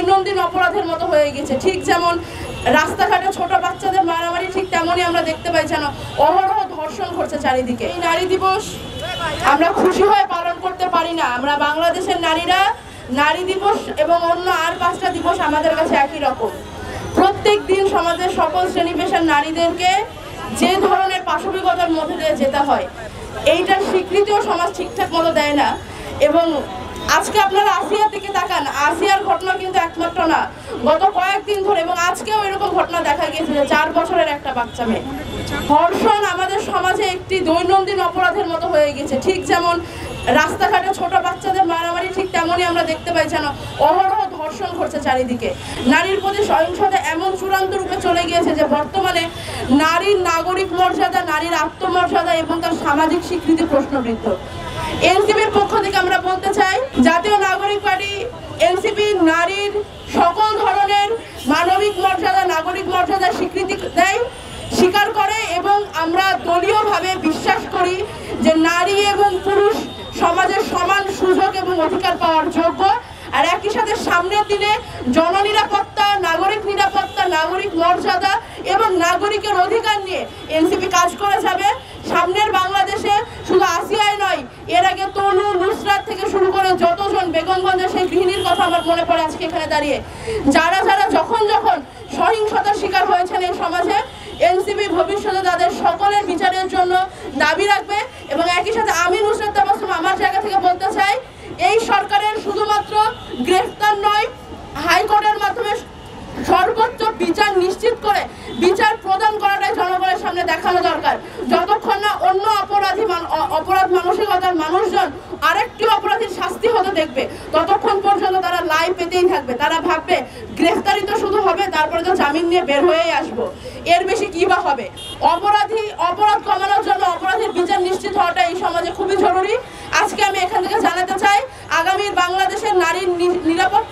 দৈনন্দিন অপরাধের মতো হয়ে গেছে। ঠিক যেমন রাস্তাঘাটে ছোট বাচ্চাদের মারামারি, ঠিক তেমনই আমরা দেখতে পাই যেন অহরহ ধর্ষণ ঘটছে চারিদিকে। এই নারী দিবস আমরা খুশি হয়ে পালন করতে পারি না। আমরা বাংলাদেশের নারীরা নারী দিবস এবং অন্য আর 5টা দিবস আমাদের কাছে একই রকম। প্রত্যেক দিন সমাজের সকল শ্রেণী পেশার নারীদেরকে যে ধরনের পাশবিকতার মধ্যে দিয়ে যেতে হয়, এইটার স্বীকৃতিও সমাজ ঠিকঠাক মতো দেয় না। এবং আজকে আপনারা আসিয়ার দিকে তাকান, আসিয়ার ঘটনা কিন্তু একমাত্র না, গত কয়েকদিন ধরে এবং আজকেও এরকম ঘটনা দেখা গিয়েছে যে 4 বছরের একটা বাচ্চা মেয়ে। ধর্ষণ আমাদের সমাজে একটি দৈনন্দিন অপরাধের মতো হয়ে গেছে। ঠিক যেমন রাস্তাঘাটে ছোট বাচ্চাদের মারামারি, ঠিক তেমনই আমরা দেখতে পাই যেন অহরহ ধর্ষণ ঘটছে চারিদিকে। নারীর প্রতি সহিংসতা এমন চূড়ান্ত রূপে চলে গিয়েছে যে বর্তমানে নারীর নাগরিক মর্যাদা, নারীর আত্মমর্যাদা এবং তার সামাজিক স্বীকৃতি প্রশ্নবিদ্ধ। এনসিপির পক্ষ থেকে আমরা বলতে চাই, জাতীয় নাগরিক পার্টি এনসিপি নারীর সকল ধরনের মানবিক মর্যাদা, নাগরিক মর্যাদা স্বীকৃতি দেয়, স্বীকার করে এবং আমরা দলীয়ভাবে বিশ্বাস করি যে নারী এবং পুরুষ সমাজের সমান সুযোগ এবং অধিকার পাওয়ার যোগ্য। আর একই সাথে সামনের দিনে জননিরাপত্তা, নাগরিক নিরাপত্তা, নাগরিক মর্যাদা এবং নাগরিকের অধিকার নিয়ে এনসিপি কাজ করে যাবে। সামনের বাংলাদেশে শুধু আসিয়ায় নয়, এর আগে তনু, নুসরাত থেকে শুরু করে যতজন, বেগমগঞ্জের সেই গৃহিণীর কথা আমার মনে পড়ে আজকে এখানে দাঁড়িয়ে, যারা যখন সহিংসতার শিকার হয়েছেন এই সমাজে, এনসিপি ভবিষ্যতে তাদের সকলের বিচারের জন্য দাবি রাখবে। এবং একই সাথে আমি নুসরাত তাবাসসুম আমার জায়গা থেকে বলতে চাই, এই সরকারের শুধুমাত্র গ্রেফতার নয়, হাইকোর্টের মাধ্যমে সর্বোচ্চ বিচার নিশ্চিত করে বিচার প্রদান করাটাই জনগণের সামনে দেখানো দরকার। যতক্ষণ না অন্য অপরাধ মানসিকতার মানুষজন আরেকটি অপরাধীর শাস্তি হতে দেখবে, ততক্ষণ পর্যন্ত তারা লাই পেতেই থাকবে। তারা ভাববে গ্রেফতারি তো শুধু হবে, তারপরে তো জামিন নিয়ে বের হয়েই আসবো, এর বেশি কি বা হবে। অপরাধ কমানোর জন্য অপরাধীর বিচার নিশ্চিত হওয়াটা এই সমাজে খুবই জরুরি। আজকে আমি এখান থেকে জানাতে চাই, আগামীর বাংলাদেশের নারীর নিরাপত্তা